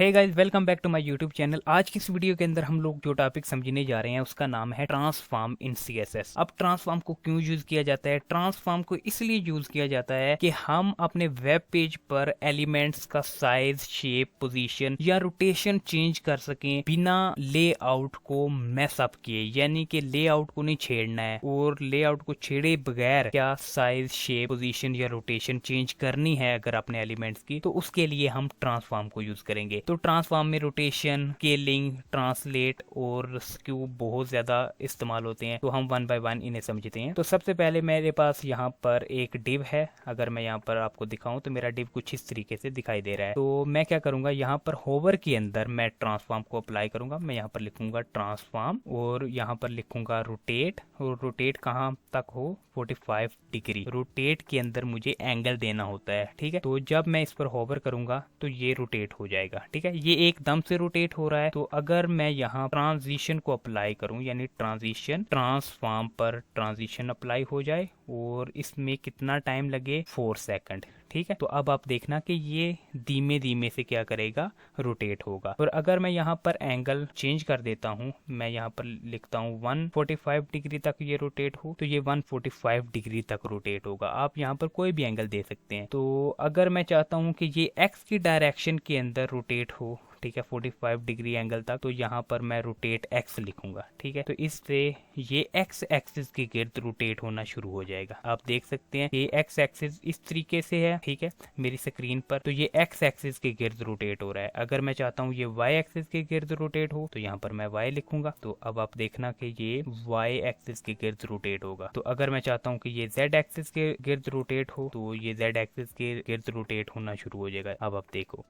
Hey guys, welcome back to my YouTube channel. आज की इस वीडियो के अंदर हम लोग जो टॉपिक समझने जा रहे हैं उसका नाम है ट्रांसफॉर्म इन सीएसएस। अब ट्रांसफॉर्म को क्यों यूज किया जाता है? ट्रांसफॉर्म को इसलिए यूज किया जाता है कि हम अपने वेब पेज पर एलिमेंट्स का साइज, शेप, पोजीशन या रोटेशन चेंज कर सकें बिना लेआउट को मैस अप किए। यानी कि लेआउट को नहीं छेड़ना है, और लेआउट को छेड़े बगैर क्या साइज, शेप, पोजीशन या रोटेशन चेंज करनी है अगर अपने एलिमेंट्स की, तो उसके लिए हम ट्रांसफॉर्म को यूज करेंगे। तो ट्रांसफॉर्म में रोटेशन, स्केलिंग, ट्रांसलेट और स्क्यू बहुत ज्यादा इस्तेमाल होते हैं, तो हम वन बाय वन इन्हें समझते हैं। तो सबसे पहले मेरे पास यहाँ पर एक डिव है। अगर मैं यहाँ पर आपको दिखाऊं तो मेरा डिव कुछ इस तरीके से दिखाई दे रहा है। तो मैं क्या करूंगा, यहाँ पर होवर के अंदर मैं ट्रांसफॉर्म को अप्लाई करूंगा। मैं यहाँ पर लिखूंगा ट्रांसफॉर्म और यहाँ पर लिखूंगा रोटेट, और रोटेट कहाँ तक हो, 45 डिग्री। रोटेट के अंदर मुझे एंगल देना होता है, ठीक है। तो जब मैं इस पर होवर करूंगा तो ये रोटेट हो जाएगा, ठीक है। ये एकदम से रोटेट हो रहा है। तो अगर मैं यहाँ ट्रांजिशन को अप्लाई करूं, यानी ट्रांजिशन, ट्रांसफॉर्म पर ट्रांजिशन अप्लाई हो जाए और इसमें कितना टाइम लगे, 4 सेकंड, ठीक है। तो अब आप देखना कि ये धीमे धीमे से क्या करेगा, रोटेट होगा। और अगर मैं यहाँ पर एंगल चेंज कर देता हूँ, मैं यहाँ पर लिखता हूँ 145 डिग्री तक ये रोटेट हो, तो ये 145 डिग्री तक रोटेट होगा। आप यहाँ पर कोई भी एंगल दे सकते हैं। तो अगर मैं चाहता हूँ कि ये एक्स की डायरेक्शन के अंदर रोटेट हो, ठीक है, 45 डिग्री एंगल तक, तो यहाँ पर मैं रोटेट एक्स लिखूंगा, ठीक है। तो इससे ये एक्स एक्सिस के गिर्द रोटेट होना शुरू हो जाएगा। आप देख सकते हैं ये एक्स एक्सिस इस तरीके से है, ठीक है, मेरी स्क्रीन पर। तो ये एक्स एक्सिस के गिर्द रोटेट हो रहा है। अगर मैं चाहता हूँ ये वाई एक्सिस के गिर्द रोटेट हो, तो यहाँ पर मैं वाई लिखूंगा। तो अब आप देखना कि ये वाई एक्सिस के गिर्द रोटेट होगा। तो अगर मैं चाहता हूँ कि ये जेड एक्सिस के गिर्द रोटेट हो, तो ये जेड एक्सिस के गिर्द रोटेट होना शुरू हो जाएगा। अब आप देखो,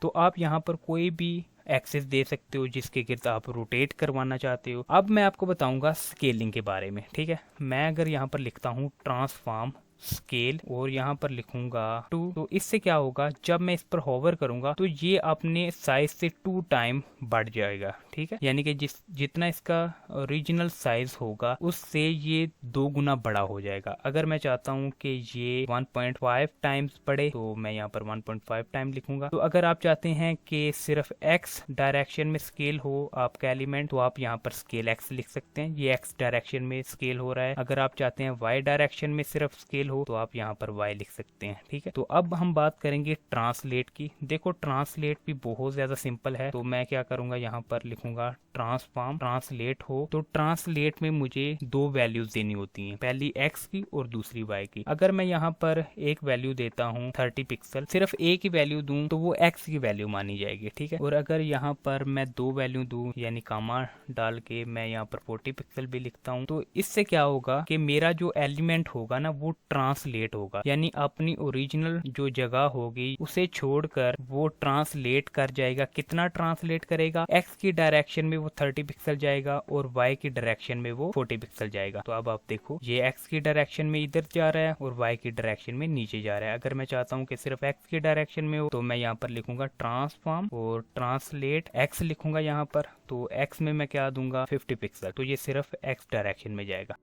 तो आप यहाँ पर कोई भी एक्सिस दे सकते हो जिसके गिर्द आप रोटेट करवाना चाहते हो। अब मैं आपको बताऊंगा स्केलिंग के बारे में, ठीक है। मैं अगर यहाँ पर लिखता हूँ ट्रांसफॉर्म स्केल और यहाँ पर लिखूंगा 2, तो इससे क्या होगा, जब मैं इस पर होवर करूंगा तो ये अपने साइज से 2 टाइम बढ़ जाएगा, ठीक है। यानी कि जितना इसका ओरिजिनल साइज होगा उससे ये 2 गुना बड़ा हो जाएगा। अगर मैं चाहता हूँ कि ये 1.5 टाइम्स बढ़े, तो मैं यहाँ पर 1.5 टाइम लिखूंगा। तो अगर आप चाहते हैं कि सिर्फ एक्स डायरेक्शन में स्केल हो आपका एलिमेंट, तो आप यहाँ पर स्केल एक्स लिख सकते हैं। ये एक्स डायरेक्शन में स्केल हो रहा है। अगर आप चाहते हैं वाई डायरेक्शन में सिर्फ स्केल हो, तो आप यहाँ पर y लिख सकते हैं, ठीक है। तो अब हम बात करेंगे ट्रांसलेट की। देखो ट्रांसलेट भी बहुत ज्यादा सिंपल है। तो मैं क्या करूंगा, यहाँ पर लिखूंगा ट्रांसफॉर्म ट्रांसलेट हो। तो ट्रांसलेट में मुझे 2 वैल्यूज देनी होती हैं, पहली x की और दूसरी y की। अगर मैं यहाँ पर एक वैल्यू देता हूँ 30 पिक्सल, सिर्फ एक ही वैल्यू दूं तो वो x की वैल्यू मानी जाएगी, ठीक है। और अगर यहाँ पर मैं 2 वैल्यू दूं, यानी कामा डाल के मैं यहाँ पर 40 पिक्सल भी लिखता हूँ, तो इससे क्या होगा कि मेरा जो एलिमेंट होगा ना वो ट्रांसलेट होगा। यानी अपनी ओरिजिनल जो जगह होगी उसे छोड़कर वो ट्रांसलेट कर जाएगा। कितना ट्रांसलेट करेगा, एक्स की डायरेक्शन में वो 30 पिक्सल जाएगा और वाई की डायरेक्शन में वो 40 पिक्सल जाएगा। तो अब आप देखो, ये एक्स की डायरेक्शन में इधर जा रहा है और वाई की डायरेक्शन में नीचे जा रहा है। अगर मैं चाहता हूँ कि सिर्फ एक्स की डायरेक्शन में हो, तो मैं यहाँ पर लिखूंगा ट्रांसफॉर्म और ट्रांसलेट एक्स लिखूंगा यहाँ पर। तो एक्स में मैं क्या दूंगा, 50 पिक्सल, तो ये सिर्फ एक्स डायरेक्शन में जाएगा।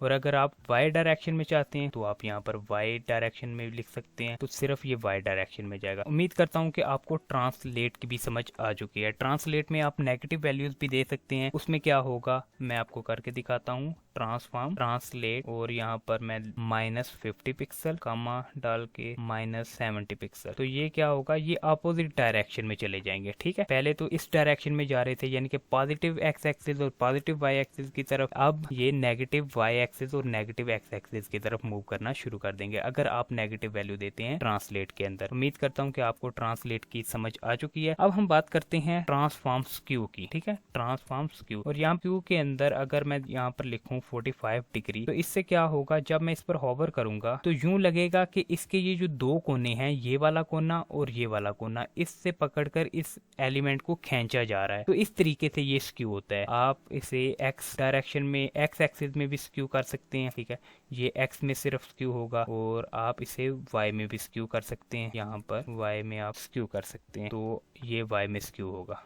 और अगर आप y डायरेक्शन में चाहते हैं तो आप यहाँ पर y डायरेक्शन में लिख सकते हैं, तो सिर्फ ये y डायरेक्शन में जाएगा। उम्मीद करता हूँ कि आपको ट्रांसलेट की भी समझ आ चुकी है। ट्रांसलेट में आप नेगेटिव वैल्यूज भी दे सकते हैं। उसमें क्या होगा मैं आपको करके दिखाता हूँ। ट्रांसफॉर्म ट्रांसलेट और यहाँ पर मैं -50 पिक्सल कामा डाल के -70 पिक्सल, तो ये क्या होगा, ये अपोजिट डायरेक्शन में चले जाएंगे, ठीक है। पहले तो इस डायरेक्शन में जा रहे थे, यानी कि पॉजिटिव एक्स एक्सिस और पॉजिटिव वाई एक्सिस की तरफ। अब ये नेगेटिव वाई एक्सिस और नेगेटिव एक्स एक्सिस की तरफ मूव करना शुरू कर देंगे अगर आप नेगेटिव वैल्यू देते हैं ट्रांसलेट के अंदर। उम्मीद करता हूँ कि आपको ट्रांसलेट की समझ आ चुकी है। अब हम बात करते हैं ट्रांसफॉर्म स्क्यू की, ठीक है। ट्रांसफॉर्म स्क्यू, और यहाँ स्क्यू के अंदर अगर मैं यहाँ पर लिखूं 45 डिग्री, तो इससे क्या होगा, जब मैं इस पर होवर करूंगा तो यूं लगेगा कि इसके ये जो 2 कोने हैं, ये वाला कोना और ये वाला कोना, इससे पकड़कर इस एलिमेंट को खींचा जा रहा है। तो इस तरीके से ये स्क्यू होता है। आप इसे एक्स डायरेक्शन में, एक्स एक्सिस में भी स्क्यू कर सकते हैं, ठीक है। ये एक्स में सिर्फ स्क्यू होगा और आप इसे वाई में भी स्क्यू कर सकते हैं। यहाँ पर वाई में आप स्क्यू कर सकते हैं, तो ये वाई में स्क्यू होगा।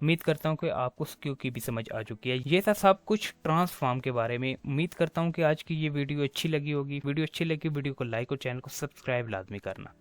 उम्मीद करता हूँ कि आपको स्क्यू की भी समझ आ चुकी है। ये था सब कुछ ट्रांसफॉर्म के बारे में। उम्मीद करता हूँ कि आज की ये वीडियो अच्छी लगी होगी। वीडियो अच्छी लगी, वीडियो को लाइक और चैनल को सब्सक्राइब लाजमी करना।